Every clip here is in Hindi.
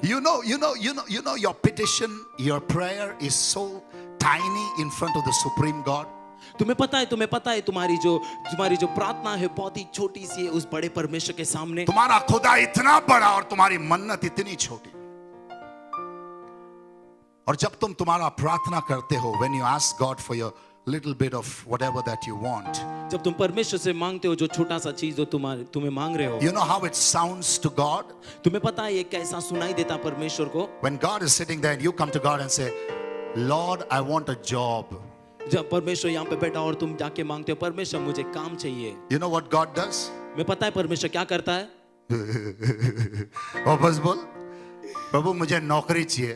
Your petition, your prayer is so tiny in front of the Supreme God. तुम्हें पता है तुम्हारी जो प्रार्थना है बहुत ही छोटी सी है उस बड़े परमेश्वर के सामने। तुम्हारा खुदा इतना बड़ा और तुम्हारी मन्नत इतनी छोटी। और जब तुम तुम्हारा प्रार्थना करते हो, when you ask God for your little bit of whatever that you want, जब तुम परमेश्वर से मांगते हो जो छोटा सा चीज जो तुम्हें मांग रहे हो, you know how it sounds to God? तुम्हें पता है ये कैसा सुनाई देता परमेश्वर को? When God is sitting there and you come to God and say, Lord, I want a job. जब परमेश्वर यहाँ पे बैठा और तुम जाके मांगते हो परमेश्वर मुझे काम चाहिए, You know what God does? मैं पता है परमेश्वर क्या करता है? वापस बोल, प्रभु मुझे नौकरी चाहिए।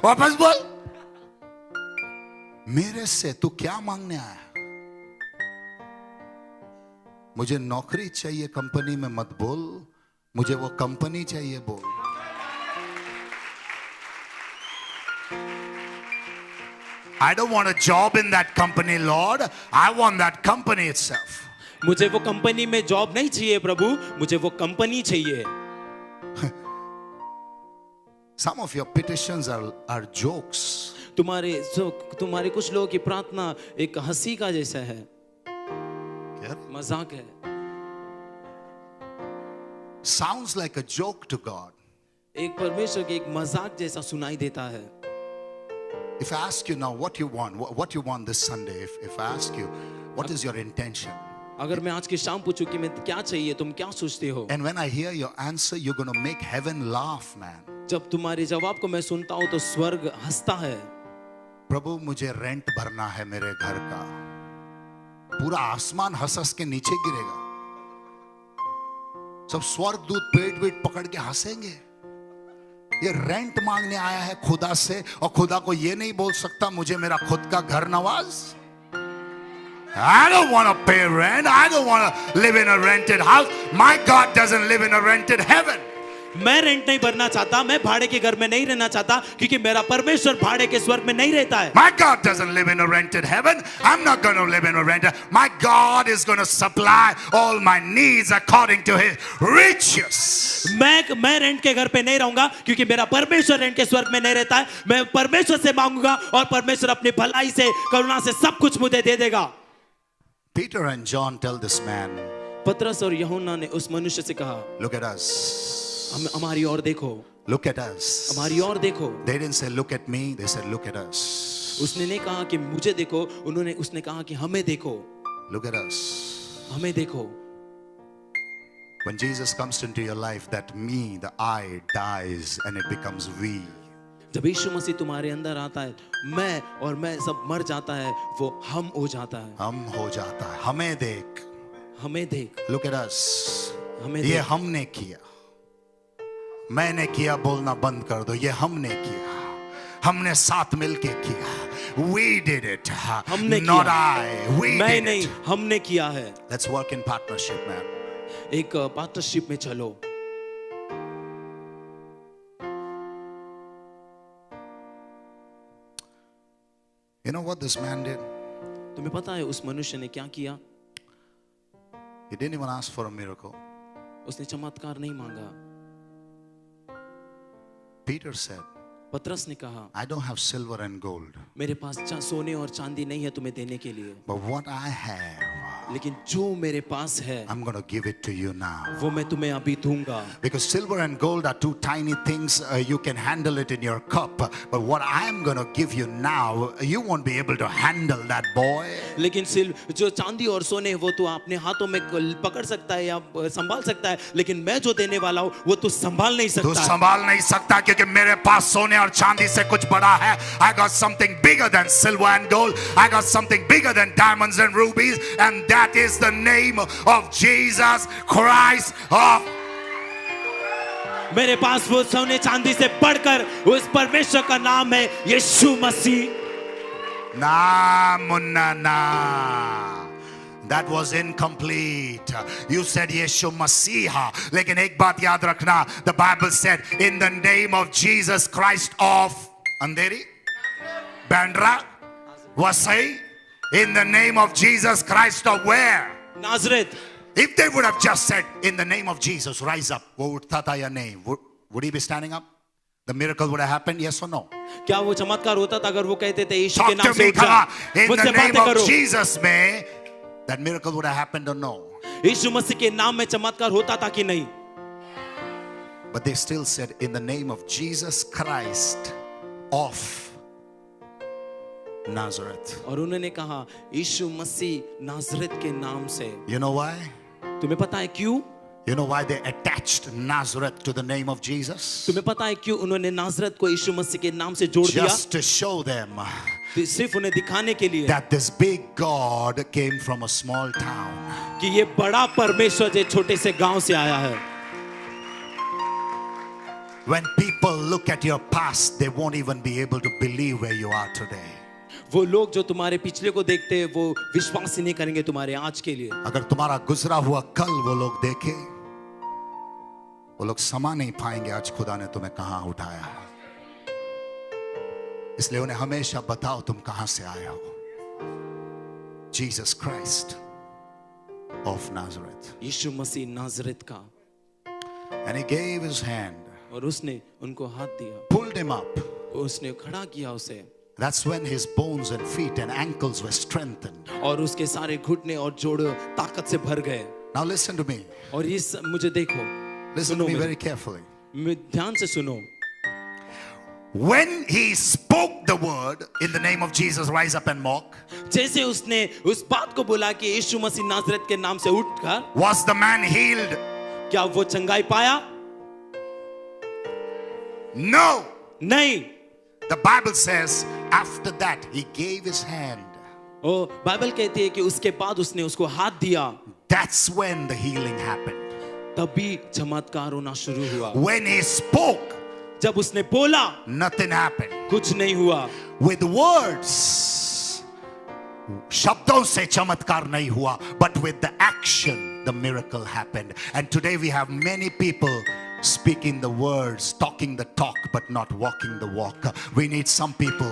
वापस बोल, मेरे से तू क्या मांगने आया? मुझे नौकरी चाहिए कंपनी में मत बोल, मुझे वो कंपनी चाहिए बोल। I don't want a job in that company, Lord. I want that company itself. मुझे वो कंपनी में जॉब नहीं चाहिए प्रभु, मुझे वो कंपनी चाहिए। Some of your petitions are jokes. तुम्हारे कुछ लोगों की प्रार्थना एक हंसी का जैसा है, क्या? मजाक है। Sounds like a joke to God. एक परमेश्वर के एक मजाक जैसा सुनाई देता है। If I ask you now what you want this Sunday, if I ask you what is your intention, अगर मैं आज की शाम पूछूं कि मैं क्या चाहिए, तुम क्या सोचते हो? and when I hear your answer, you're going to make heaven laugh, man. जब तुम्हारे जवाब को मैं सुनता हूं तो स्वर्ग हंसता है। प्रभु मुझे रेंट भरना है मेरे घर का, पूरा आसमान हंस के नीचे गिरेगा, सब स्वर्ग दूत पेट वेट पकड़ के हंसेंगे। ये रेंट मांगने आया है खुदा से, और खुदा को ये नहीं बोल सकता मुझे मेरा खुद का घर Nawaz. I don't want to pay rent. I don't want to live in a rented house. My God doesn't live in a rented heaven. मैं रेंट नहीं भरना चाहता, मैं भाड़े के घर में नहीं रहना चाहता, क्योंकि मेरा परमेश्वर भाड़े के स्वर्ग में नहीं रहता है। My God doesn't live in a rented heaven. I'm not going to live in a rented. My God is going to supply all my needs according to His riches. मैं रेंट के घर पे नहीं रहूंगा, क्योंकि मेरा परमेश्वर रेंट के स्वर्ग में नहीं रहता है। मैं परमेश्वर से मांगूंगा और परमेश्वर अपनी भलाई से, करुणा से सब कुछ मुझे दे देगा। Peter and John tell this man, पतरस और यूहन्ना ने उस मनुष्य से कहा, look at us. हमारी ओर देखो, Look at us. हमारी ओर देखो। They didn't say look at me, they said look at us. उसने नहीं कहा कि मुझे देखो, उसने कहा कि हमें देखो। Look at us. हमें देखो। When Jesus comes into your life, that me, the I, dies and it becomes we. जब यीशु मसीह तुम्हारे अंदर आता है, मैं सब मर जाता है, वो हम हो जाता है। हम हो जाता है। हमें देख। हमें देख। Look at us. हमें ये देख। हमने किया। मैंने किया बोलना बंद कर दो। ये हमने किया। हमने साथ मिलके किया। We did it. हमने Not किया। I. We मैं did नहीं, it. हमने किया है। Let's work in partnership, man. एक पार्टनरशिप में चलो। You know what this man did? तुम्हें पता है उस मनुष्य ने क्या किया? He didn't even ask for a miracle. उसने चमत्कार नहीं मांगा। Peter said, पतरस ने कहा, I don't have silver and gold, मेरे पास सोने और चांदी नहीं है तुम्हें देने के लिए, but what I have, लेकिन जो मेरे पास है I'm going to give it to you now. वो मैं तुम्हें अभी दूंगा। Because silver and gold are two tiny things. You can handle it in your cup. But what I'm going to give you now, you won't be able to handle that, boy. लेकिन जो चांदी और सोने वो तो अपने हाथों में पकड़ सकता है या संभाल सकता है, लेकिन मैं जो देने वाला हूँ वो तू संभाल नहीं तू सकता। संभाल नहीं सकता क्योंकि मेरे पास सोने और चांदी से कुछ बड़ा है. I got something bigger than silver and gold. I got something bigger than diamonds and rubies, and that is the name of Jesus Christ of. मेरे पास वो सोने चांदी से बढ़कर उस परमेश्वर का नाम है यीशु मसीह। Na munna na. That was incomplete. You said Yeshu Masiha. लेकिन एक बात याद रखना. The Bible said in the name of Jesus Christ of Andheri, Bandra, Vasai. In the name of Jesus Christ of where? नाज़रेत। If they would have just said in the name of Jesus, rise up. वो उठता था या नहीं? Would he be standing up? the miracle would have happened? Yes or no? क्या वो चमत्कार होता था अगर वो कहते थे यीशु के Talk नाम to से me, उठ come जा, on. In मुझसे the name बातें of करो। Jesus, may that miracle would have happened or no? यीशु मसीह के नाम में चमत्कार होता था कि नहीं? But they still said, in the name of Jesus Christ of Nazareth. और उन्होंने कहा यीशु मसीह नाजरेत के नाम से। You know why? तुम्हें पता है क्यों? You know why they attached Nazareth to the name of Jesus? तुम्हें पता है क्यों उन्होंने नाजरत को यीशु मसीह के नाम से जोड़ दिया? Just to show them सिर्फ उन्हें दिखाने के लिए that this big God came from a small town. कि ये बड़ा परमेश्वर जो छोटे से गांव से आया है। When people look at your past, they won't even be able to believe where you are today. वो लोग जो तुम्हारे पिछले को देखते हैं वो विश्वास ही नहीं करेंगे तुम्हारे आज के लिए। अगर तुम्हारा गुजरा हुआ कल वो लोग देखे, वो लोग समा नहीं पाएंगे आज खुदा ने तुम्हें कहां उठाया है। इसलिए उन्हें हमेशा बताओ तुम कहां से आए हो। Jesus Christ of Nazareth. यीशु मसीह नाजरेत का। And he gave his hand, और उसने उनको हाथ दिया, pulled him up. उसने खड़ा किया उसे। That's when his bones and feet and ankles were strengthened. और उसके सारे घुटने और जोड़ ताकत से भर गए। Now listen to me. और मुझे देखो, Listen to me very carefully. ध्यान से सुनो। When he spoke the word in the name of Jesus, rise up and walk, जैसे उसने उस बात को बोला कि यीशु मसीह नाजरेत के नाम से उठकर, was the man healed? क्या वो चंगाई पाया? No. नहीं। The Bible says after that he gave his hand. ओ बाइबल कहती है कि उसके बाद उसने उसको हाथ दिया। That's when the healing happened. तभी चमत्कार होना शुरू हुआ। When he spoke, जब उसने बोला, nothing happened. कुछ नहीं हुआ। With words, शब्दों से चमत्कार नहीं हुआ, but with the action, the miracle happened. And today we have many people speaking the words, talking the talk, but not walking the walk. We need some people.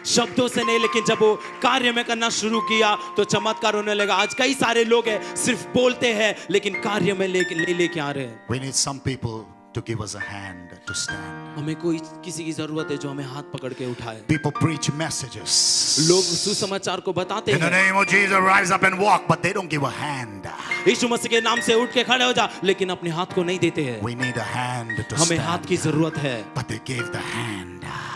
शब्दों से नहीं, लेकिन जब वो कार्य में करना शुरू किया तो चमत्कार होने लगा। आज कई सारे लोग हैं सिर्फ बोलते हैं लेकिन कार्य में लेके आ रहे हैं। We need some people to give us a hand to stand. हमें कोई किसी की जरूरत है जो हमें हाथ पकड़ के उठाए। People preach messages. लोग सुसमाचार को बताते In the हैं, name of Jesus, rise up and walk, but they don't give a hand. यीशु मसीह के नाम से उठ के खड़े हो जा, लेकिन अपने हाथ को नहीं देते हैं। We need a hand to हमें हाथ stand. की जरूरत है। But they gave the hand.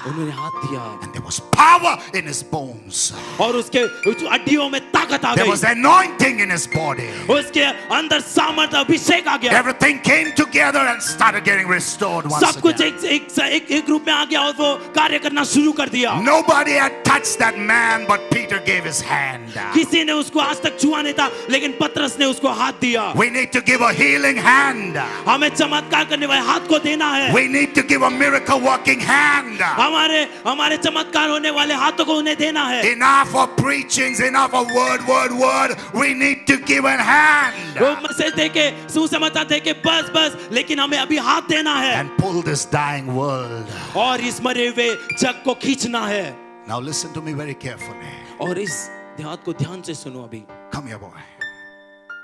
उन्होंने हाथ दिया And there was power in his bones. और उसके हड्डियों में ताकत आ There गई। was anointing in his body. उसके अंदर सामर्थ्य अभिषेक आ गया। Everything came together and started getting restored once सब कुछ again. एक रूप में आ गया और वो कार्य करना शुरू कर दिया। Nobody had touched that man, but Peter gave his hand. किसी ने उसको आज तक छुआ नहीं था, लेकिन पतरस ने उसको हाथ दिया। We need to give a healing hand. हमें चमत्कार करने वाले हाथ को देना है। We need to give a miracle working hand. हमारे चमत्कार होने वाले हाथों को उन्हें देना है। Enough of preachings, enough of word. We need to give a hand. वो मैसेज दे के सुसमाचार दे के बस, लेकिन हमें अभी हाथ देना है And pull this dying world. और इस मरे हुए जग को खींचना है। Now listen to me very carefully. और इस बात को ध्यान से सुनो। अभी Come here, boy.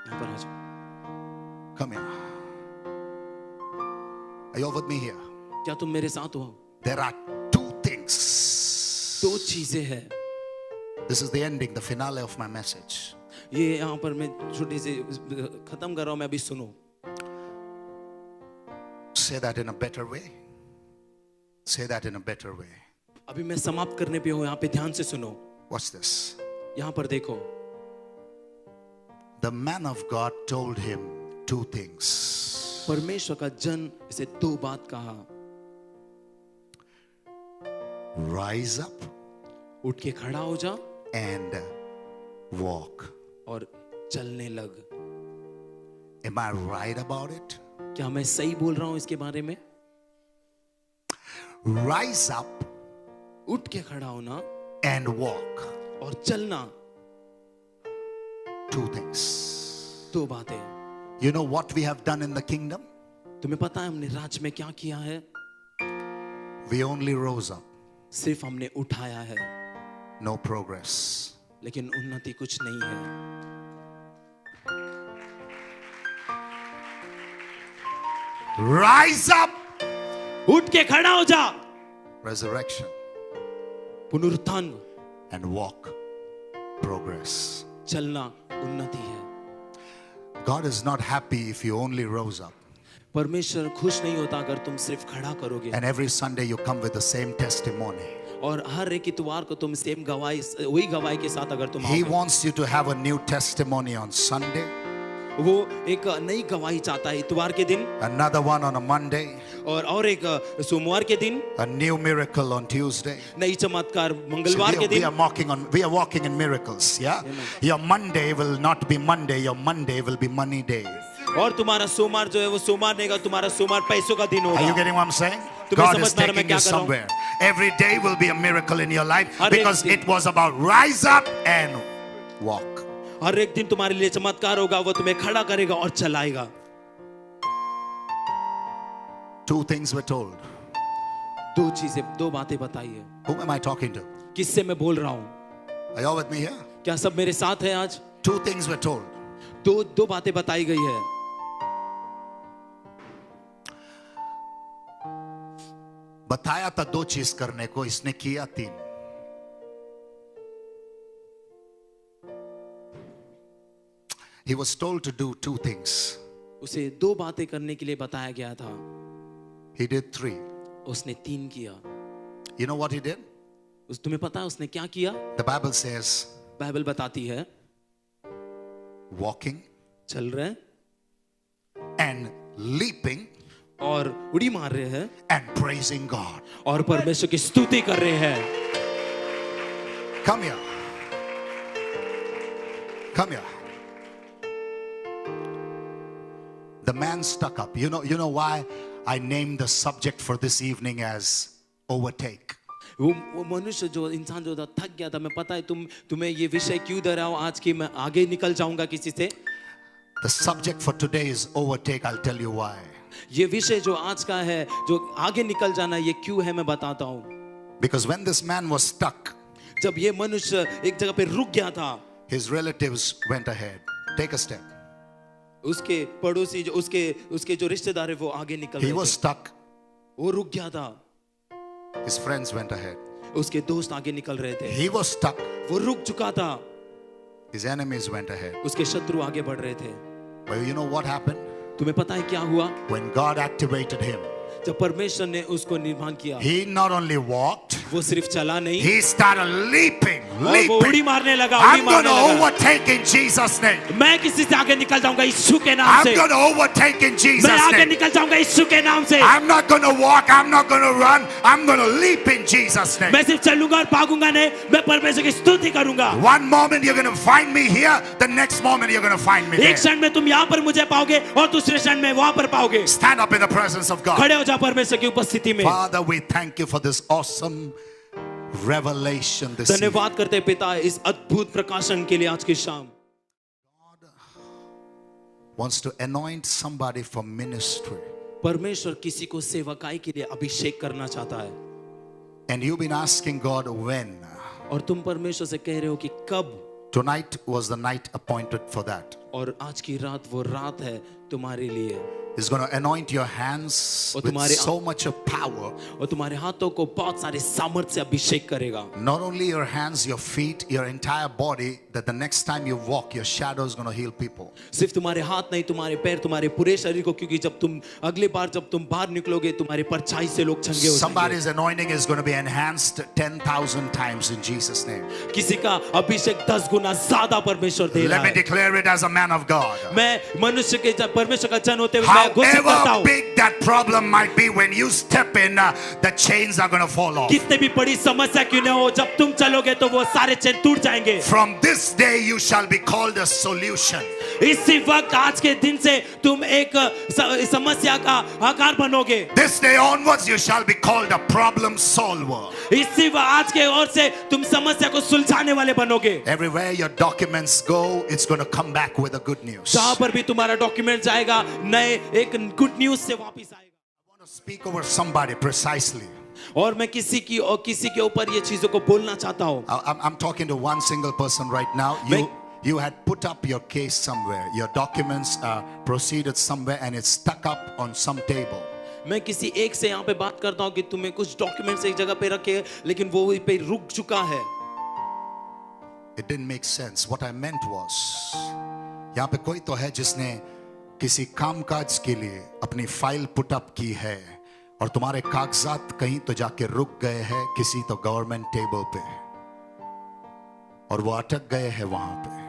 यहाँ पर आ जाओ। Come here. Are you all with me here? क्या तुम मेरे साथ हो? There are two things. दो चीजें हैं। This is the ending, the finale of my message. ये यहाँ पर मैं छोटी सी खत्म कर रहा हूँ, मैं अभी सुनो। Say that in a better way. Say that in a better way. अभी मैं समाप्त करने पे हूँ, यहाँ पे ध्यान से सुनो। Watch this. यहाँ पर देखो। The man of God told him two things. परमेश्वर का जन इसे दो बात कहा। Rise up उठ के खड़ा हो जा and walk. और चलने लग। Am I right about it? क्या मैं सही बोल रहा हूँ इसके बारे में? Rise up उठ के खड़ा होना and walk. और चलना, Two things. दो बातें। You know what we have done in the kingdom? तुम्हें पता है हमने राज में क्या किया है? We only rose up. सिर्फ हमने उठाया है, No progress. लेकिन उन्नति कुछ नहीं है। Rise up उठ के खड़ा हो जा। Resurrection पुनरुत्थान, and walk. Progress. चलना उन्नति है। God is not happy if you only rose up. परमेश्वर खुश नहीं होता अगर तुम सिर्फ खड़ा करोगे And every Sunday you come with the same testimony. और हर एक इतवार को तुम सेम गवाही, वही गवाही के साथ अगर तुम He आओगे। wants you to have a new testimony on Sunday, वो एक नई गवाही चाहता है इतवार के दिन, another one on a Monday, और एक सोमवार के दिन, a new miracle on Tuesday. नई चमत्कार So मंगलवार के we दिन। are walking in miracles, yeah? Your Monday will not be Monday, your Monday will be money day. और तुम्हारा सोमवार जो है वो सोमवार नहीं होगा, तुम्हारा सोमवार पैसों का दिन Are you होगा। getting what I'm saying? तुम्हें God is समझ में आ रहा है मैं taking क्या you कर रहा हूँ? somewhere. Every day will be a miracle in your life हर एक because दिन। it was about rise up and walk. हर एक दिन तुम्हारे लिए चमत्कार होगा, वो तुम्हें खड़ा करेगा और चलाएगा। Two things were told. दो चीजें, दो बातें बताई है। Whom am I talking to? किससे मैं बोल रहा हूँ? Are you all with me here? क्या सब मेरे साथ है आज? Two things were told. दो बातें बताई गई है। बताया था दो चीज करने को, इसने किया तीन. He was told to do two things. उसे दो बातें करने के लिए बताया गया था, He did three. उसने तीन किया। You know what he did? तुम्हें पता है उसने क्या किया? The Bible says बाइबल बताती है walking चल रहे हैं and leaping और उड़ी मार रहे हैं and praising God. और परमेश्वर की स्तुति कर रहे हैं। Come here. Come here. The man stuck up. You know why I named the subject for this evening as overtake. वो मनुष्य जो इंसान जो था थक गया था। मैं पता है तुम्हें ये विषय क्यों दे रहा हूं आज की, मैं आगे निकल जाऊंगा किसी से। The subject for today is overtake. I'll tell you why. ये विषय जो आज का है, जो आगे निकल जाना, ये क्यों है मैं बताता हूँ। Because when this man was stuck, जब ये मनुष्य एक जगह पे रुक गया था, his relatives went ahead. Take a step. उसके पड़ोसी जो उसके जो रिश्तेदार है वो आगे निकल He रहे was थे। stuck. वो रुक गया था, His friends went ahead. उसके दोस्त आगे निकल रहे थे। He was stuck. वो रुक चुका था, His enemies went ahead. उसके शत्रु आगे बढ़ रहे थे। But you know what happened? तुम्हें पता है क्या हुआ? When God activated him, जब परमेश्वर ने उसको निर्माण किया, he not only walked, वो सिर्फ चला नहीं, he started leaping. और वो उड़ी मारने लगा, उड़ी I'm going मारने to लगा। overtake in Jesus' name. मैं किसी से आगे निकल जाऊंगा यीशु के नाम I'm से। going to overtake in Jesus' मैं आगे name. निकल जाऊंगा यीशु के नाम से। I'm not going to walk. I'm not going to run. I'm going to leap in Jesus' name. मैं सिर्फ चलूंगा और भागूंगा नहीं, मैं परमेश्वर की स्तुति करूंगा। One moment you're going to find me here. The next moment you're going to find me एक there. क्षण में तुम यहाँ पर मुझे पाओगे और दूसरे क्षण में वहां पर पाओगे। Stand up in the presence of God. खड़े हो जा परमेश्वर की उपस्थिति में। Father, we thank you for this awesome revelation this evening. धन्यवाद करते हैं पिता इस अद्भुत प्रकाशन के लिए आज की शाम। Wants to anoint somebody for ministry. परमेश्वर किसी को सेवकाई के लिए अभिषेक करना चाहता है, And you've been asking God when. और तुम परमेश्वर से कह रहे हो कि कब। Tonight was the night appointed for that. और आज की रात वो रात है तुम्हारे लिए। He's going to anoint your hands और with तुम्हारे so much of power. और तुम्हारे हाथों को बहुत सारे सामर्थ्य से अभिषेक करेगा। Not only your hands, your feet, your entire body, that the next time you walk, your shadow is going to heal people. सिर्फ तुम्हारे हाथ नहीं, तुम्हारे पैर, तुम्हारे पूरे शरीर को, क्योंकि जब तुम अगली बार जब तुम बाहर निकलोगे तुम्हारे परछाई से लोग चंगे हो जाएंगे। Somebody's anointing is going to be enhanced 10,000 times in Jesus' name. किसी का अभिषेक 10 गुना ज्यादा परमेश्वर दे रहा Let me है। declare it as a man of God. मैं मनुष्य के परमेश्वर का जन होते हुए मैं घोषित करता However हूँ, big that problem might be, when you step in, the chains are going to fall off. कितने भी बड़ी समस्या क्यों न हो, जब तुम चलोगे तो वो सारे चैन टूट जाएंगे। From this day you shall be called a solution. इसी वक्त आज के दिन से तुम एक समस्या का आकार बनोगे। This day onwards you shall be called a problem solver. इसी वक्त आज के ओर से तुम समस्या को सुलझाने वाले बनोगे। Everywhere your documents go, it's going to come back with a good news. जहाँ पर भी तुम्हारा डॉक्यूमेंट जाएगा, नए एक गुड न्यूज से वापस आएगा। I want to speak over somebody precisely. और मैं किसी के ऊपर ये चीजों को बोलना चाहता हूँ। I'm talking to one single person right now. You had put up your case somewhere. Your documents proceeded somewhere and it's stuck up on some table. मैं किसी एक से यहाँ पे बात करता हूँ कि तुम्हें कुछ डॉक्यूमेंट्स एक जगह पे रखे लेकिन वो वहीं पे रुक चुका है। It didn't make sense. What I meant was, यहाँ पे कोई तो है जिसने किसी कामकाज के लिए अपनी फाइल पुट अप की है और तुम्हारे कागजात कहीं तो जाके रुक गए हैं किसी तो गवर्नमेंट टेबल पे और वो अटक गए हैं वहां पे।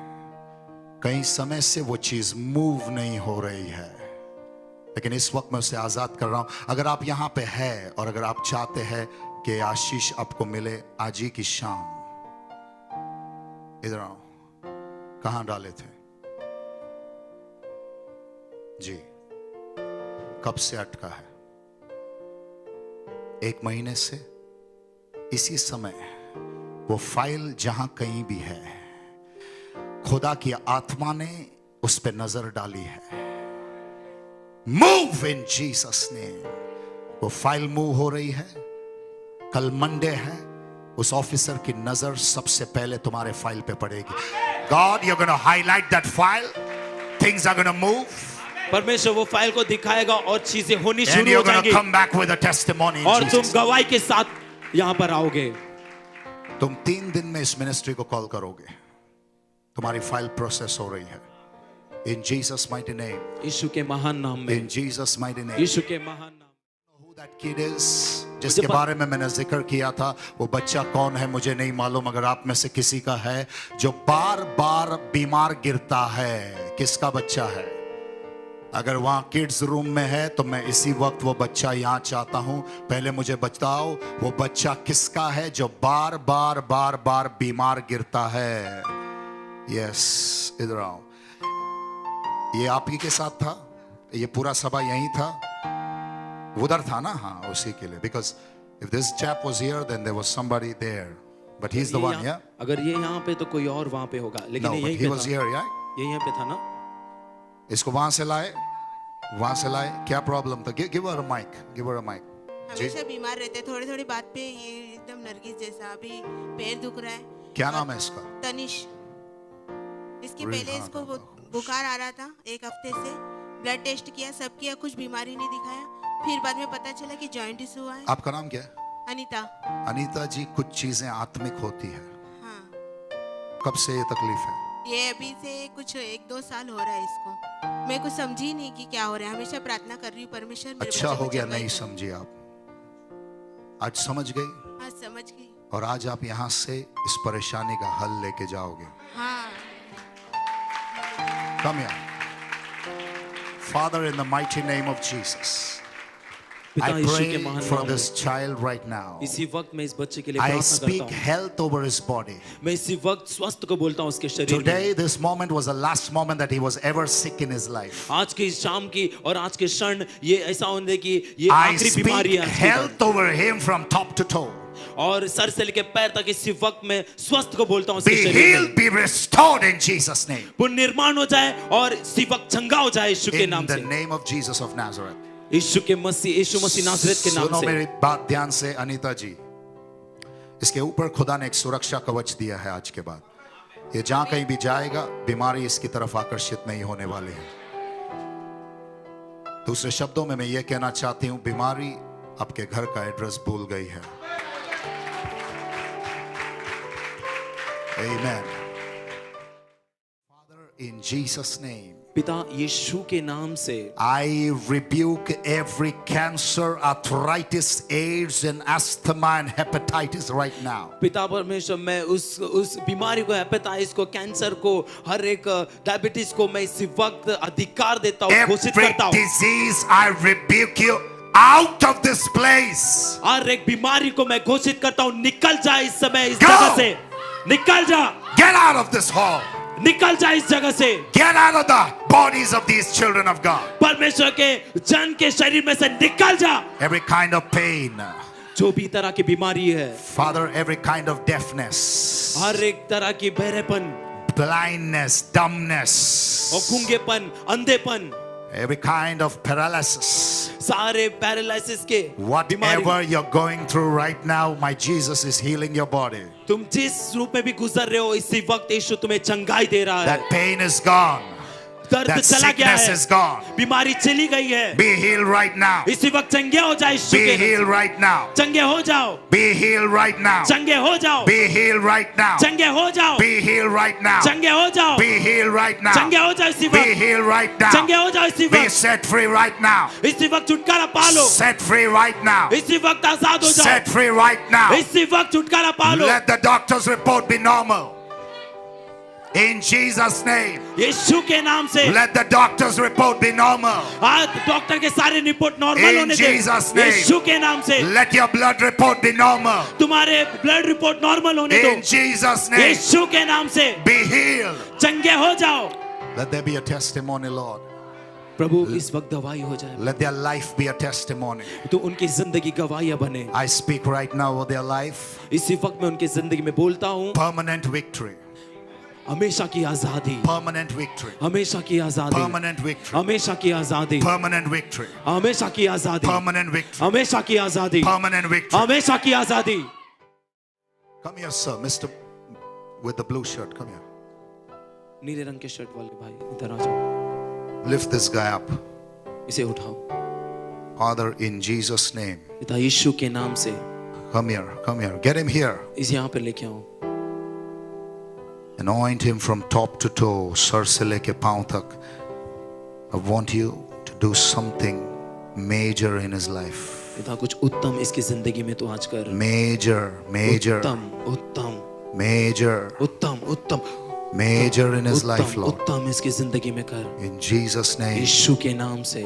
कई समय से वो चीज मूव नहीं हो रही है, लेकिन इस वक्त मैं उसे आजाद कर रहा हूं। अगर आप यहां पे हैं और अगर आप चाहते हैं कि आशीष आपको मिले आज ही की शाम, इधर आओ। कहां डाले थे जी? कब से अटका है? 1 महीने से। इसी समय वो फाइल जहां कहीं भी है, खुदा की आत्मा ने उस पे नजर डाली है। Move in Jesus name. वो फाइल मूव हो रही है। कल मंडे है, उस ऑफिसर की नजर सबसे पहले तुम्हारे फाइल पे पड़ेगी। God, you're going to highlight that file. Things are going to move. परमेश्वर वो फाइल को दिखाएगा और चीजें होनी And शुरू हो you're going जाएंगी to come back with a testimony in और तुम Jesus. गवाही के साथ यहाँ पर आओगे। तुम 3 दिन में इस मिनिस्ट्री को कॉल करोगे। तुम्हारी फाइल प्रोसेस हो रही है। In Jesus mighty name. यीशु के महान नाम में। In Jesus mighty name. यीशु के महान नाम। Who that kid is, जिसके बारे में मैंने जिक्र किया था, वो बच्चा कौन है मुझे नहीं मालूम। अगर आप में से किसी का है जो बार बार बीमार गिरता है, किसका बच्चा है? अगर वहां किड्स रूम में है तो मैं इसी वक्त वो बच्चा यहां चाहता हूं। पहले मुझे बताओ वो बच्चा किसका है जो बार बार बार बार बीमार गिरता है? यस, इधर आओ। ये आप ही के साथ था? ये पूरा सभा यही था? उधर था ना? हाँ, उसी के लिए। Because if this chap was here, then there was somebody there. But he's the one, yeah? अगर ये यहाँ पे तो कोई और वहाँ पे होगा, लेकिन No, ये but यहीं he पे was था। here, yeah? ये यहाँ पे था ना? इसको वहां से लाए, वहां से लाए। क्या प्रॉब्लम था? Give her a mic. Give her a mic. हमेशा बीमार रहते हैं, थोड़ी थोड़ी बात पे ये एकदम नरगिस जैसा। अभी पैर दुख रहा है। क्या नाम है इसका? तनिष। इसके Really? पहले इसको बुखार आ रहा था 1 हफ्ते से। ब्लड टेस्ट किया, सब किया, कुछ बीमारी नहीं दिखाया। फिर बाद में पता चला कि जॉइंट इशू हुआ है। आपका नाम क्या है? अनीता। अनीता जी, कुछ चीजें आत्मिक होती है। हाँ, कब से ये तकलीफ है? ये अभी से कुछ 1-2 साल हो रहा है इसको। मैं कुछ समझी नहीं कि क्या हो रहा है। हमेशा प्रार्थना कर रही हूँ, परमेश्वर मेरे अच्छा बच्चे को हो गया चंगाई नहीं कर। समझी आप। आज समझ गई हाँ, समझ गई। और आज आप यहाँ से इस परेशानी का हल लेके जाओगे। हाँ, Come here. Father, in the mighty name of Jesus, I पिता यीशु के pray महान for नाम this में। child right now. इसी वक्त मैं इस बच्चे के लिए I प्रार्थना speak करता हूँ। health over his body. मैं इसी वक्त स्वस्थ को बोलता हूँ उसके शरीर में। Today, this moment was the last moment that he was ever sick in his life. आज की इस शाम की और आज के क्षण ये ऐसा होने की ये I आखिरी speak बीमारी है आज की। health over him from top to toe. और सर से लेकर पैर तक इसी वक्त मैं स्वस्थ को बोलता हूँ उसके Be शरीर healed, में। be restored in Jesus' name. पुनर्निर्माण हो जाए और इसी वक्त चंगा हो जाए यीशु के In नाम the से। name of Jesus of Nazareth. यीशु मसीह नासरत के नाम सुनो से। मेरी बात ध्यान से अनीता जी। इसके ऊपर खुदा ने एक सुरक्षा कवच दिया है। आज के बाद ये जहां कहीं भी जाएगा, बीमारी इसकी तरफ आकर्षित नहीं होने वाली है। दूसरे शब्दों में मैं ये कहना चाहती हूं, बीमारी आपके घर का एड्रेस भूल गई है। Amen. Father, in Jesus' name, पिता यीशु के नाम से I rebuke every cancer, arthritis, AIDS, and asthma and hepatitis right now. पिता परमेश्वर, मैं उस बीमारी को, हेपेटाइटिस को, कैंसर को, हर एक डायबिटीज को मैं इसी वक्त अधिकार देता हूँ, घोषित Every करता हूँ। disease, I rebuke you out of this place. हर एक बीमारी को मैं घोषित करता हूँ, निकल जा इस समय इस Go! जगह से, निकल जा, Get out of this hall. निकल जा इस जगह से। Get out of the bodies of these children of God. परमेश्वर के जन के शरीर में से निकल जा। Every kind of pain, जो भी तरह की बीमारी है, Father, every kind of deafness, हर एक तरह की बहरेपन blindness, dumbness, और गूंगेपन, अंधेपन, every kind of paralysis. सारे पैरालिसिस के बीमारी, Whatever you're going through right now, my Jesus is healing your body. तुम जिस रूप में भी गुजर रहे हो इसी वक्त यीशु तुम्हें चंगाई दे रहा है। That pain is gone. दर्द That चला गया sickness है, is gone. बीमारी चली गई है। Be healed right now. इसी वक्त चंगे हो जाओ यीशु Be के नाम से। healed right now. चंगे हो जाओ, Be healed right now. चंगे हो जाओ, Be healed right now. चंगे हो जाओ, Be healed right now. चंगे हो जाओ, Be healed right now. चंगे हो जाओ इसी Be वक्त, healed right now. चंगे हो जाओ इसी Be वक्त, set free right now. इसी वक्त छुटकारा पालो, Set free right now. इसी वक्त आजाद हो जाओ, Set free right now. इसी वक्त छुटकारा पालो। Let the doctor's report be normal. In Jesus' name. यीशु के नाम से Let the doctor's report be normal. आज डॉक्टर के सारे रिपोर्ट नॉर्मल In होने दे। Jesus' name. यीशु के नाम से Let your blood report be normal. तुम्हारे ब्लड रिपोर्ट नॉर्मल होने दो। In Jesus' name. यीशु के नाम से Be healed. चंगे हो जाओ। Let there be a testimony, Lord. प्रभु इस वक्त गवाही हो जाए, Let their life be a testimony. तो उनकी जिंदगी गवाहियां बने। I speak right now over their life. इसी वक्त मैं उनकी जिंदगी में बोलता हूँ, Permanent victory. हमेशा की आजादी, Permanent victory. हमेशा की आजादी, Permanent victory. हमेशा की आजादी, Permanent victory. हमेशा की आजादी, Permanent victory. हमेशा की आजादी, Permanent victory. हमेशा की आजादी। Come here, sir. Mr. with the blue shirt. Come here. नीले रंग के शर्ट वाले भाई इधर आ जाओ, Lift this guy up. इसे उठाओ। Father, in Jesus' name. पिता यीशु के नाम से Come here. Come here. Get him here. इसे यहाँ पे लेके आओ। Anoint him from top to toe. Sar se leke paun tak. I want you to do something major in his life. पिता कुछ उत्तम इसकी जिंदगी में तो आज कर। Major. Major. उत्तम उत्तम Major. उत्तम उत्तम Major in his life, उत्तम Lord. उत्तम इसकी जिंदगी में कर, In Jesus' name. यीशु के नाम से।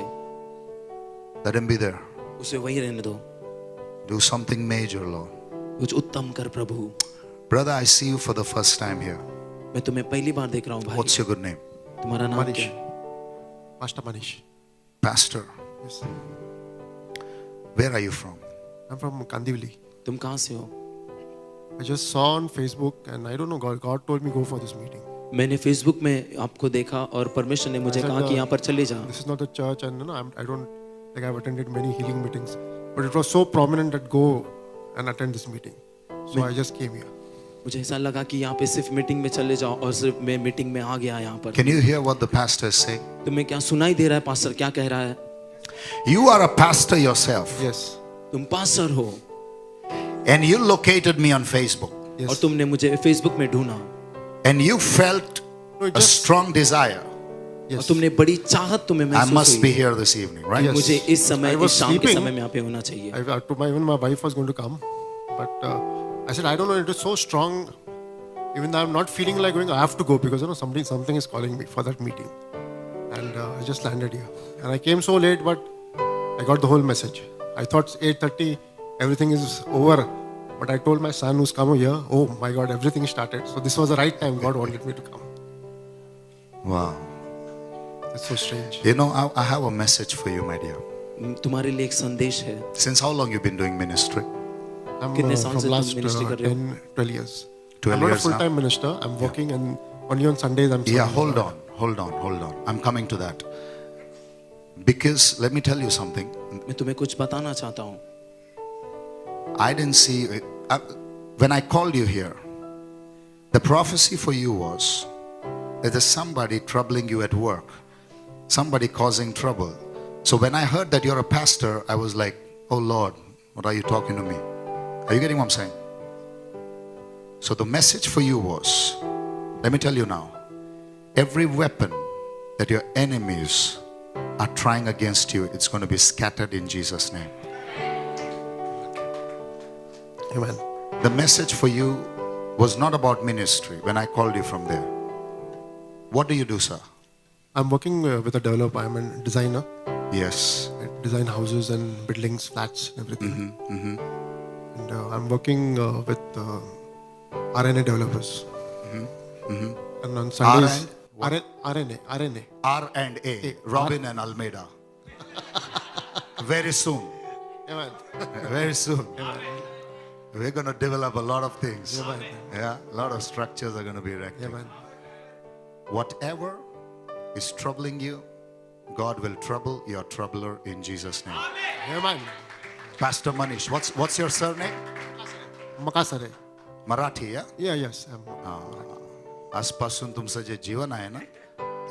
Let him be there. उसे वही रहने दो, Do something major, Lord. कुछ उत्तम कर प्रभु। Brother, I see you for the first time here. मैं तुम्हें पहली बार देख रहा हूँ भाई। What's your good name? तुम्हारा नाम Manish. क्या है? Master Manish. Pastor. Yes. Where are you from? I'm from Kandivali. तुम कहाँ से हो? I just saw on Facebook and I don't know, God told me go for this meeting. मैंने फेसबुक में आपको देखा और परमेश्वर ने मुझे कहा कि यहाँ पर चले जा। This is not a church and I don't, like I've attended many healing meetings. But it was so prominent that go and attend this meeting. So I just came here. मुझे ऐसा लगा कि यहाँ पे सिर्फ मीटिंग में चले जाओ और सिर्फ मैं मीटिंग में आ गया यहाँ पर। Can you hear what the pastor is saying? तुम्हें क्या सुनाई दे रहा है पास्टर क्या कह रहा है? You are a pastor yourself. Yes. तुम पास्टर हो And you located me on Facebook. और Yes. तुमने मुझे फेसबुक में ढूंढा And you felt No, it a just, strong desire. और yes. तुमने बड़ी चाहत तुम्हें I महसूस must be हुई। here this evening, right? Yes. मुझे इस समय I was इस शाम के sleeping. समय में यहाँ पे होना चाहिए। Even my wife was going to come. But I said, I don't know, it is so strong. Even though I'm not feeling like going, I have to go because something is calling me for that meeting. And I just landed here. And I came so late, but I got the whole message. I thought 8:30, everything is over. But I told my son who's come here, oh my God, everything started. So this was the right time God wanted me to come. Wow. It's so strange. You know, I have a message for you, my dear. तुम्हारे लिए एक संदेश है। Since how long you been doing ministry? I'm कितने साल from से तुम last ministry कर रहे हो? 10-12 years. 12 I'm not a years now. full-time minister. I'm working and only on Sundays I'm Yeah, serving the hold on. I'm coming to that. Because let me tell you something. मैं तुम्हें कुछ बताना चाहता हूँ। I didn't see, when I called you here, the prophecy for you was that there's somebody troubling you at work, somebody causing trouble. So when I heard that you're a pastor, I was like, oh Lord, what are you talking to me? Are you getting what I'm saying? So the message for you was, let me tell you now, every weapon that your enemies are trying against you, it's going to be scattered in Jesus' name. Amen. The message for you was not about ministry when I called you from there. What do you do, sir? I'm working with a developer. I'm a designer. Yes. I design houses and buildings, flats, and everything. And I'm working with RNA developers. And on Sundays, RNA. R&A, Robin and Almeida. Very soon. Amen. Very soon. We're going to develop a lot of things. Amen. Yeah, a lot of structures are going to be erected. Amen. Whatever is troubling you, God will trouble your troubler in Jesus' name. Amen. Pastor Manish, what's your surname? Makasare. Marathi, yeah? Yeah, yes. आजपासून तुमचं जे जीवन आहे ना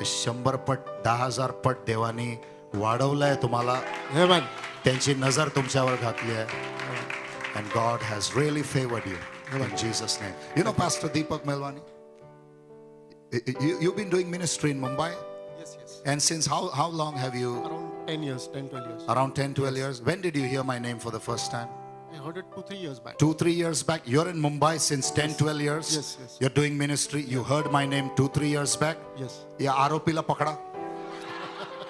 100 पट 10,000 पट देवानी वाढवलंय तुम्हाला. Amen. त्यांची नजर तुमच्यावर घातली आहे. And God has really favored you in Jesus' name. You know Pastor Deepak Melwani? You've been doing ministry in Mumbai? Yes, yes. And since how long have you? Around 10 years, 10, 12 years. Around 10, 12 years. When did you hear my name for the first time? I heard it 2-3 years back. 2-3 years back. You're in Mumbai since 10, 12 years? Yes, yes. You're doing ministry. You heard my name 2-3 years back? Yes. ये आरोपी ला पकड़ा.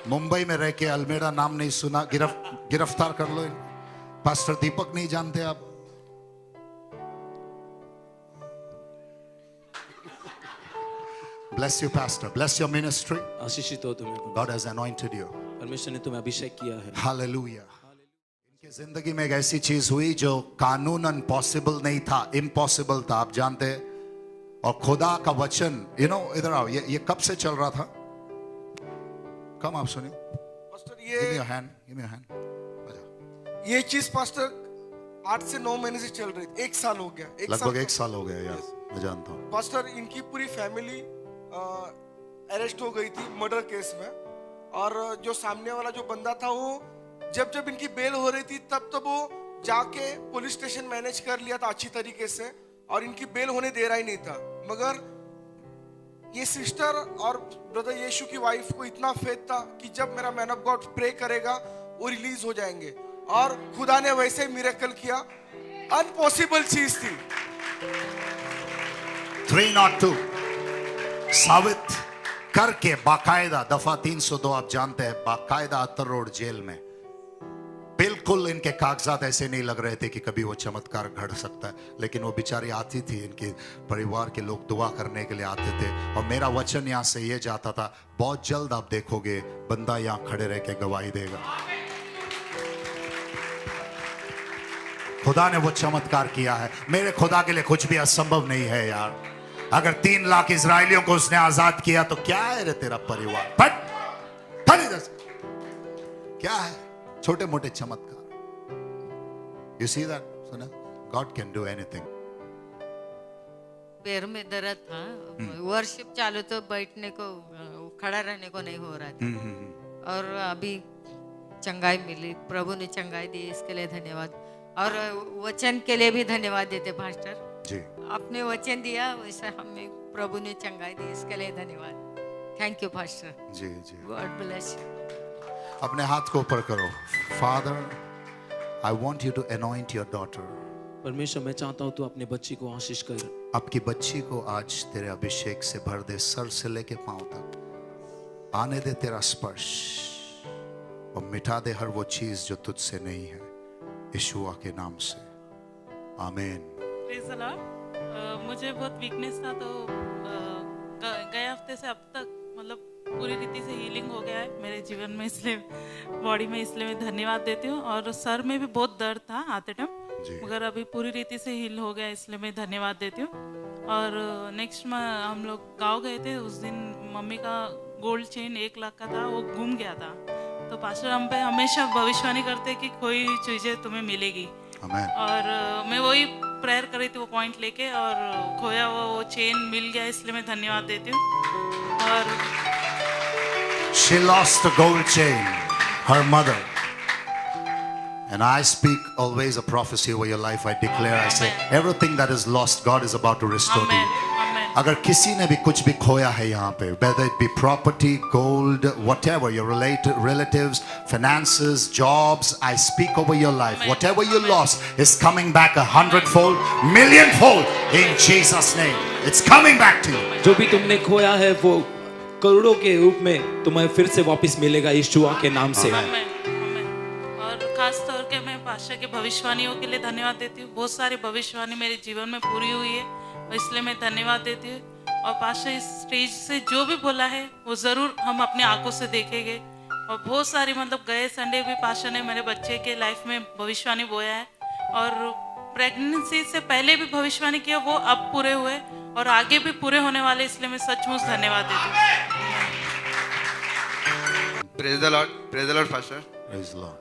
मुंबई में रह के अल्मेडा नाम नहीं सुना, गिरफ्तार कर लो. पास्टर दीपक नहीं जानते आप? Bless you, Pastor. Bless your ministry. आशीषित हो तुम्हें. God has anointed you. परमेश्वर ने तुम्हें अभिषेक किया है. Hallelujah. इनकी जिंदगी में एक ऐसी चीज हुई जो कानूनन पॉसिबल नहीं था, इम्पॉसिबल था. आप जानते हैं. और खुदा का वचन, इधर आओ. ये कब से चल रहा था? कम आप सुनिए. पास्टर Give me ये your hand. Give me your hand. आजा. ये चीज पास्टर 8 से 9 महीने से चल रही थी. 1 साल हो गया. लगभग 1 साल हो गया यार. मैं जानता हूँ. पास्टर इनकी पूरी फैमिली अरेस्ट हो गई थी मर्डर केस में. और जो सामने वाला जो बंदा था वो जब इनकी बेल हो रही थी तब वो जाके पुलिस स्टेशन मैनेज कर लिया था अच्छी तरीके से और इनकी बेल होने दे रहा ही नहीं था. मगर ये सिस्टर और ब्रदर यीशु की वाइफ को इतना फेथ था कि जब मेरा मैन ऑफ गॉड प्रे करेगा वो रिलीज हो जाएंगे. और खुदा ने वैसे ही मिरेकल किया. अनपॉसिबल चीज थी. 302 साबित करके बाकायदा दफा 302 आप जानते हैं, बाकायदा अत्तर रोड जेल में. बिल्कुल इनके कागजात ऐसे नहीं लग रहे थे कि कभी वो चमत्कार घड़ सकता है. लेकिन वो बेचारी आती थी, इनके परिवार के लोग दुआ करने के लिए आते थे. और मेरा वचन यहाँ से ये जाता था, बहुत जल्द आप देखोगे बंदा यहाँ खड़े रह के गवाही देगा. खुदा ने वो चमत्कार किया है. मेरे खुदा के लिए कुछ भी असंभव नहीं है यार. अगर 3 लाख इजरायलियों को उसने आजाद किया तो क्या है रे तेरा परिवार. फट इधर से. क्या है छोटे मोटे चमत्कार. यू सी दैट सुना. God can do anything. पैर में दर्द था. वर्शिप चालू तो बैठने को खड़ा रहने को नहीं हो रहा था. और अभी चंगाई मिली. प्रभु ने चंगाई दी, इसके लिए धन्यवाद. और वचन के लिए भी धन्यवाद देते पास्टर जी. आपने वचन दिया वैसे हमें प्रभु ने चंगाई दी, इसके लिए धन्यवाद. Thank you pastor. जी जी. God bless you. अपने हाथ को ऊपर करो. Father, I want you to anoint your daughter. परमेश्वर मैं चाहता हूँ तू अपने बच्ची को आशीष कर. आपकी बच्ची को आज तेरे अभिषेक से भर दे. सर से लेके पांव तक आने दे तेरा स्पर्श और मिटा दे हर वो चीज जो तुझसे नहीं है, यीशुआ के नाम से. आमीन. Praise the Lord. मुझे बहुत वीकनेस था तो गए हफ्ते से अब तक मतलब पूरी रीति से हीलिंग हो गया है मेरे जीवन में, इसलिए बॉडी में, इसलिए मैं धन्यवाद देती हूँ. और सर में भी बहुत दर्द था आते टाइम, मगर अभी पूरी रीति से हील हो गया, इसलिए मैं धन्यवाद देती हूँ. और नेक्स्ट में हम लोग गाँव गए थे. उस दिन मम्मी का गोल्ड चेन 1 लाख का था, वो गुम गया था. तो पास्टर हम पे हमेशा भविष्यवाणी करते कि कोई चीज़ें तुम्हें मिलेगी. आमीन. और मैं वही प्रेयर कर रही थी वो पॉइंट लेके, और खोया हुआ वो चेन मिल गया, इसलिए मैं धन्यवाद देती हूँ. और She lost a gold chain, her mother. And I speak always a prophecy over your life. I declare, I say, everything that is lost, God is about to restore to Amen. you. Amen. अगर किसी ने भी कुछ भी खोया है यहाँ पे, whether it be property, gold, whatever, your relatives, finances, jobs, I speak over your life. Amen. Whatever you Amen. lost is coming back 100-fold, millionfold in Jesus' name. It's coming back to you. जो भी तुमने खोया है वो करोड़ों के रूप में तुम्हें फिर से वापस मिलेगा यीशुआ के नाम से. आमेन, आमेन. और खास तौर के मैं पास्टर के भविष्यवाणियों के लिए धन्यवाद देती हूँ. बहुत सारी भविष्यवाणी मेरे जीवन में पूरी हुई है, और इसलिए मैं धन्यवाद देती हूँ. और पास्टर इस स्टेज से जो भी बोला है वो ज़रूर हम अपने आंखों से देखेंगे. और बहुत सारी मतलब गए संडे भी पास्टर ने मेरे बच्चे के लाइफ में भविष्यवाणी बोया है, और प्रेगनेंसी से पहले भी भविष्यवाणी किया, वो अब पूरे हुए और आगे भी पूरे होने वाले, इसलिए मैं सचमुच धन्यवाद देती हूँ. Praise the Lord pastor. Praise the Lord.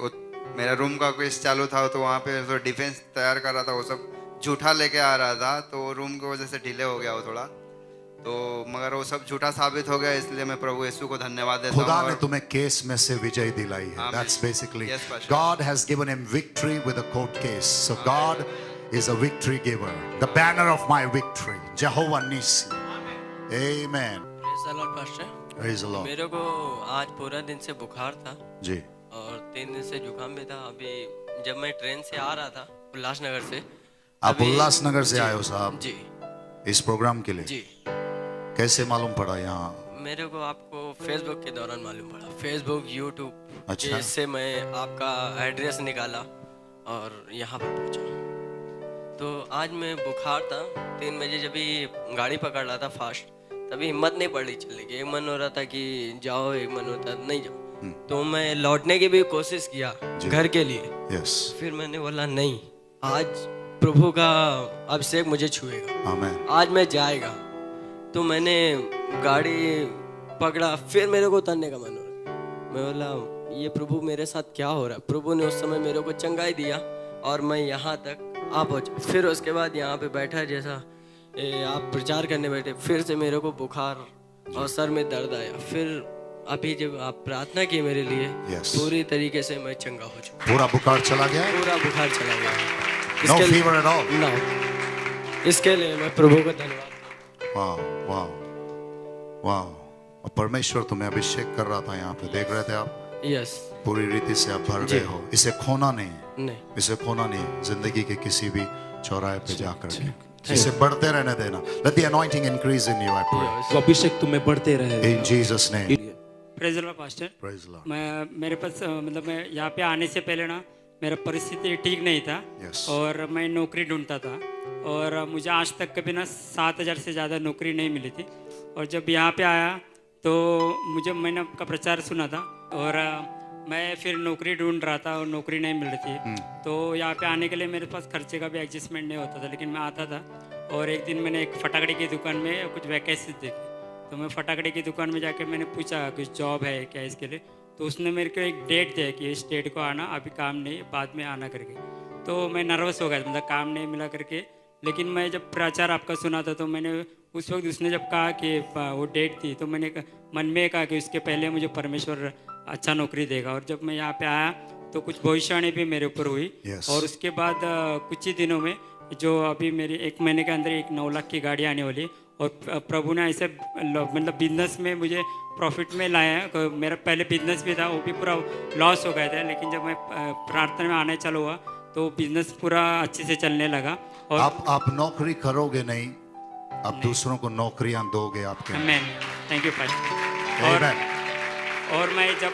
वो मेरा रूम का केस चालू था तो वहाँ पे तो डिफेंस तैयार कर रहा था, वो सब झूठा लेके आ रहा था, तो रूम की वजह से डिले हो गया वो थोड़ा. तो मगर वो सब झूठा साबित हो गया, इसलिए मैं प्रभु यीशु को धन्यवाद देता खुदा हूँ ने और तुम्हें केस में से विजय दिलाई है. Amen. That's basically Yes, Pastor. God has given him victory with a court case. So God is a victory giver. The banner of my victory, Jehovah Nissi. Amen. Praise the Lord pastor. Praise the Lord. मेरे को आज पूरा दिन से बुखार था जी. और 3 दिन से जुकाम भी था। अभी जब मैं ट्रेन से आ रहा था उल्लासनगर से, आप अभी- उल्लासनगर से जी, आए हो साहब जी इस प्रोग्राम के लिए? जी। कैसे मालूम पड़ा यहाँ? मेरे को आपको फेसबुक के दौरान मालूम पड़ा, फेसबुक यूट्यूब अच्छा। इससे मैं आपका एड्रेस निकाला और यहाँ पर पहुँचा। तो आज मैं बुखार था, 3 बजे जब भी गाड़ी पकड़ रहा था फास्ट, तभी हिम्मत नहीं पड़ रही चलने की। एक मन हो रहा था कि जाओ, एक मन होता नहीं जाओ। तो मैं लौटने की भी कोशिश किया घर के लिए। यस. फिर मैंने बोला नहीं, आज प्रभु का अभिषेक मुझे छुएगा, आमेन. आज मैं जाएगा। तो मैंने गाड़ी पकड़ा, फिर मेरे को उतरने का मन हो रहा। मैं बोला ये प्रभु मेरे साथ क्या हो रहा है। प्रभु ने उस समय मेरे को चंगाई दिया और मैं यहाँ तक आ पहुँचा। फिर उसके बाद यहाँ पे बैठा जैसा आप प्रचार करने बैठे, फिर से मेरे को बुखार और सर में दर्द आया। फिर अभी जब आप प्रार्थना की मेरे लिए, Yes. पूरी तरीके से मैं चंगा हो चुका, पूरा बुखार चला गया? पूरा बुखार चला गया। No इसके लिए- fever at all? No. इसके लिए मैं प्रभु का धन्यवाद। वाह वाह वाह. और परमेश्वर तुम्हें अभिषेक कर रहा था यहाँ पे, देख रहे थे आप? यस। पूरी रीति से आप भर जी। गए हो. इसे खोना नहीं है. नहीं। इसे खोना नहीं है. जिंदगी के किसी भी चौराहे पे जाकर के इसे बढ़ते रहने देना. Let the anointing increase in you, I pray. तो अभिषेक तुम्हें बढ़ते रहे. In Jesus' name. Praise the Lord pastor. Praise the Lord. मैं मेरे पास मतलब मैं यहाँ पे आने से पहले ना मेरा परिस्थिति ठीक नहीं था। Yes. और मैं नौकरी ढूंढता था और मुझे आज तक कभी ना 7,000 से ज़्यादा नौकरी नहीं मिली थी। और जब यहाँ पे आया तो मैंने आपका प्रचार सुना था और मैं फिर नौकरी ढूंढ रहा था और नौकरी नहीं मिल रही थी। तो यहाँ पे आने के लिए मेरे पास खर्चे का भी एडजस्टमेंट नहीं होता था, लेकिन मैं आता था। और एक दिन मैंने एक फटाकड़े की दुकान में कुछ वैकेंसी देखी, तो मैं फटाकड़े की दुकान में जाके मैंने पूछा कुछ जॉब है क्या इसके लिए। तो उसने मेरे को एक डेट दिया कि इस डेट को आना, अभी काम नहीं, बाद में आना करके। तो मैं नर्वस हो गया, मतलब काम नहीं मिला करके। लेकिन मैं जब प्रचार आपका सुना था तो मैंने उस वक्त उसने जब कहा कि वो डेट थी, तो मैंने मन में कहा कि उसके पहले मुझे परमेश्वर अच्छा नौकरी देगा। और जब मैं यहाँ पे आया तो कुछ भविष्यवाणी भी मेरे ऊपर हुई। Yes. और उसके बाद कुछ ही दिनों में जो अभी मेरी 1 महीने के अंदर एक 9 लाख की गाड़ी आने वाली। और प्रभु ने ऐसे मतलब बिजनेस में मुझे प्रॉफिट में लाया। मेरा पहले बिजनेस भी था, वो भी पूरा लॉस हो गया था, लेकिन जब मैं प्रार्थना में आने चालू हुआ तो बिजनेस पूरा अच्छे से चलने लगा। और आप नौकरी करोगे नहीं, आप दूसरों को नौकरियां दोगे आपके। आमीन। Thank you pastor. और मैं जब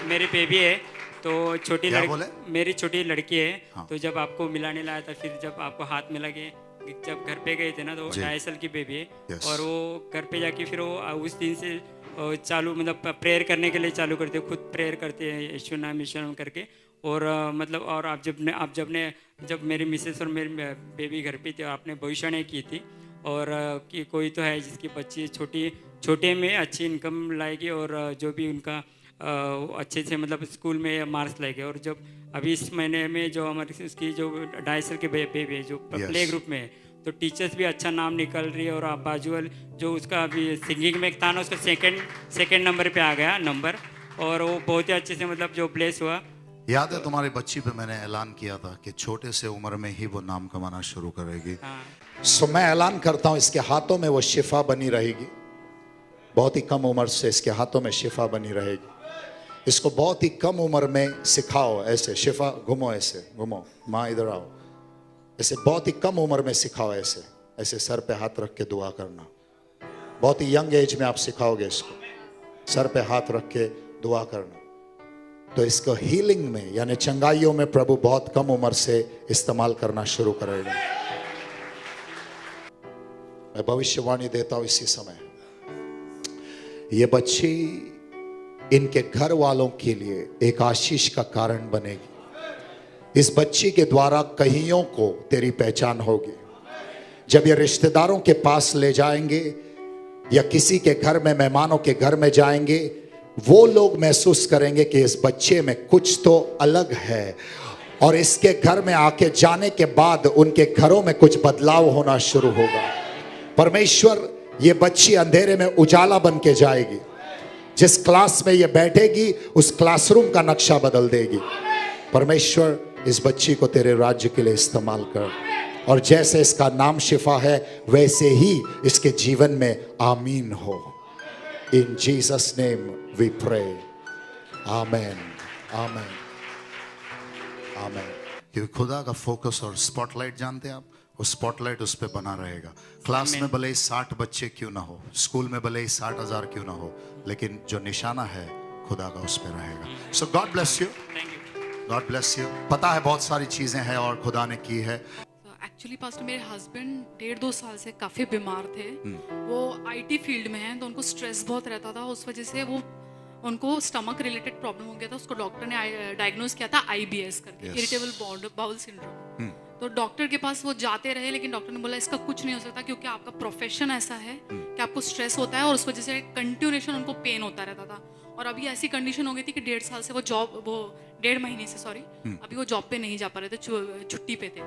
मेरी बेबी है तो छोटी क्या बोले? मेरी छोटी लड़की है। हाँ। तो जब आपको मिलाने लाया था, फिर जब आपको हाथ में लगे, जब घर पे गए थे ना, तो जी। 2.5 साल की बेबी है। Yes. और वो घर पे जाके फिर वो उस दिन से चालू मतलब प्रेयर करने के लिए चालू करते, खुद प्रेयर करते हैं यीशु नाम करके। और मतलब और जब मेरी मिसेस और मेरी बेबी घर पे थी, आपने भविष्यवाणी की थी और कि कोई तो है जिसकी बच्ची छोटे में अच्छी इनकम लाएगी और जो भी उनका अच्छे से मतलब स्कूल में मार्क्स लाएगी। और जब अभी इस महीने में जो हमारी उसकी जो 2.5 साल के बेबी है जो प्ले ग्रुप में है, तो टीचर्स भी अच्छा नाम निकल रही है। और बाजूअल जो उसका अभी सिंगिंग में एक था ना, उसका सेकंड नंबर पे आ गया नंबर। और वो बहुत ही अच्छे से मतलब जो ब्लेस हुआ। याद है तुम्हारी बच्ची पे मैंने ऐलान किया था कि छोटे से उम्र में ही वो नाम कमाना शुरू करेगी। सो मैं ऐलान करता हूँ इसके हाथों में वो शिफा बनी रहेगी। बहुत ही कम उम्र से इसके हाथों में शिफा बनी रहेगी। इसको बहुत ही कम उम्र में सिखाओ ऐसे शिफा, घुमो ऐसे, घुमो माँ इधर आओ, ऐसे बहुत ही कम उम्र में सिखाओ ऐसे सर पे हाथ रख के दुआ करना। बहुत ही यंग एज में आप सिखाओगे इसको, सर पे हाथ रख के दुआ करना। तो इसको हीलिंग में यानी चंगाइयों में प्रभु बहुत कम उम्र से इस्तेमाल करना शुरू करेगा। मैं भविष्यवाणी देता हूं इसी समय, ये बच्ची इनके घर वालों के लिए एक आशीष का कारण बनेगी। इस बच्ची के द्वारा कईयों को तेरी पहचान होगी। जब ये रिश्तेदारों के पास ले जाएंगे या किसी के घर में, मेहमानों के घर में जाएंगे, वो लोग महसूस करेंगे कि इस बच्चे में कुछ तो अलग है। और इसके घर में आके जाने के बाद उनके घरों में कुछ बदलाव होना शुरू होगा। परमेश्वर ये बच्ची अंधेरे में उजाला बन के जाएगी। जिस क्लास में ये बैठेगी उस क्लासरूम का नक्शा बदल देगी। परमेश्वर इस बच्ची को तेरे राज्य के लिए इस्तेमाल कर, और जैसे इसका नाम शिफा है वैसे ही इसके जीवन में आमीन हो। In Jesus name we pray, amen, amen, amen. क्योंकि खुदा का फोकस और स्पॉटलाइट जानते हैं आप, वो स्पॉटलाइट उस पर बना रहेगा। क्लास में भले ही 60 बच्चे क्यों ना हो, स्कूल में भले ही 60,000 क्यों ना हो, लेकिन जो निशाना है खुदा का उस पर रहेगा। So God bless you, God bless you. पता है बहुत सारी चीजें हैं और खुदा ने की है। एक्चुअली पास्टर, मेरे हस्बैंड 1.5-2 साल से काफ़ी बीमार थे। वो आईटी फील्ड में हैं, तो उनको स्ट्रेस बहुत रहता था। उस वजह से उनको स्टमक रिलेटेड प्रॉब्लम हो गया था। उसको डॉक्टर ने डायग्नोज किया था IBS करके, इरिटेबल बाउल सिंड्रोम। तो डॉक्टर के पास वो जाते रहे, लेकिन डॉक्टर ने बोला इसका कुछ नहीं हो सकता, क्योंकि आपका प्रोफेशन ऐसा है कि आपको स्ट्रेस होता है, और उस वजह से कंटिन्यूएशन उनको पेन होता रहता था। और अभी ऐसी कंडीशन हो गई थी कि 1.5 साल से वो 1.5 महीने से अभी वो जॉब पे नहीं जा पा रहे थे, छुट्टी पे थे।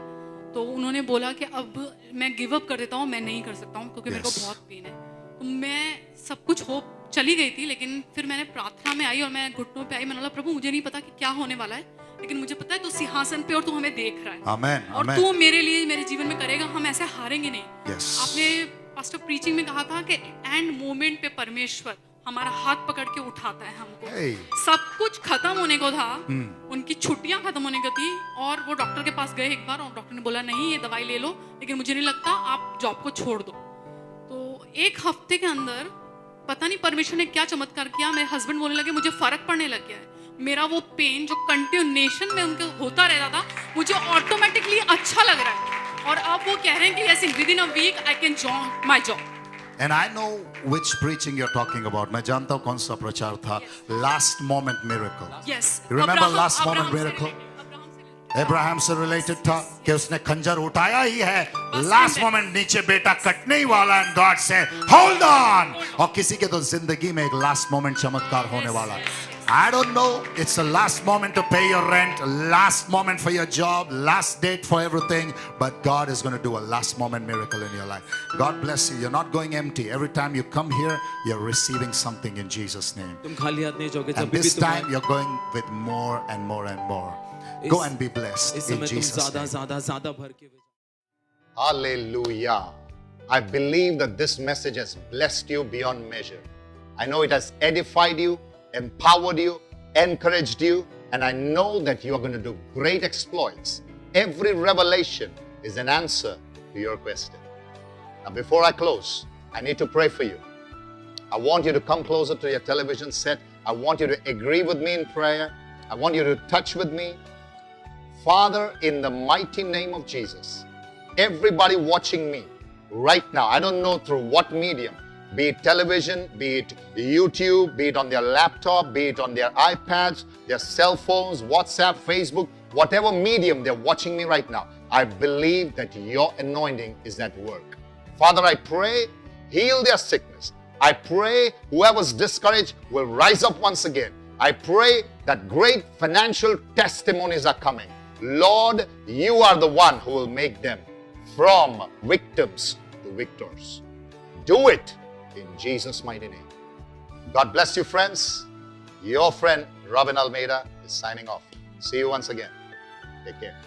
तो उन्होंने बोला कि अब मैं गिव अप कर देता हूँ, मैं नहीं कर सकता हूँ, क्योंकि मेरे को बहुत पेन है। तो मैं सब कुछ होप चली गई थी, लेकिन फिर मैंने प्रार्थना में आई और मैं घुटनों पे आई। मैंने बोला प्रभु मुझे नहीं पता कि क्या होने वाला है, लेकिन मुझे पता है तू सिंहासन पे और तू हमें देख रहा है। आमेन, और तू मेरे लिए मेरे जीवन में करेगा, हम ऐसे हारेंगे नहीं। आपने पास्टर प्रीचिंग में कहा था कि एंड मोमेंट पे परमेश्वर हमारा हाथ पकड़ के उठाता है हमको। सब कुछ खत्म होने को था, उनकी छुट्टियां खत्म होने को थी, और वो डॉक्टर के पास गए एक बार, और डॉक्टर ने बोला नहीं ये दवाई ले लो, लेकिन मुझे नहीं लगता, आप जॉब को छोड़ दो। तो 1 हफ्ते के अंदर पता नहीं परमेश्वर ने क्या चमत्कार किया, मेरे हस्बैंड बोलने लगे मुझे फर्क पड़ने लग गया है। मेरा वो पेन जो कंटिन्यूएशन में उनके होता रहता था, मुझे ऑटोमेटिकली अच्छा लग रहा है। और अब वो कह रहे हैं कि ऐसे within a week I can join my job. And I know which preaching you're talking about. मैं जानता हूँ कौन सा प्रचार था, Last Moment Miracle. Yes. You remember Last Moment Miracle? Abraham से रिलेटेड था कि उसने खंजर उठाया ही है, लास्ट मोमेंट नीचे बेटा कटने ही वाला है, गॉड से होल्ड ऑन। और किसी के तो जिंदगी में एक लास्ट मोमेंट चमत्कार होने वाला है। I don't know, it's the last moment to pay your rent, last moment for your job, last date for everything, but God is going to do a last moment miracle in your life. God bless you. You're not going empty. Every time you come here, you're receiving something in Jesus' name. And this time you're going with more and more and more. Go and be blessed in Jesus' name. Hallelujah. I believe that this message has blessed you beyond measure. I know it has edified you, empowered you, encouraged you, and I know that you are going to do great exploits. Every revelation is an answer to your question. Now, before I close, I need to pray for you. I want you to come closer to your television set. I want you to agree with me in prayer. I want you to touch with me. Father, in the mighty name of Jesus, everybody watching me right now, I don't know through what medium, be it television, be it YouTube, be it on their laptop, be it on their iPads, their cell phones, WhatsApp, Facebook, whatever medium they're watching me right now, I believe that your anointing is at work. Father, I pray, heal their sickness. I pray whoever's discouraged will rise up once again. I pray that great financial testimonies are coming. Lord, you are the one who will make them from victims to victors. Do it in Jesus' mighty name. God bless you, friends. Your friend Robin Almeida is signing off. See you once again. Take care.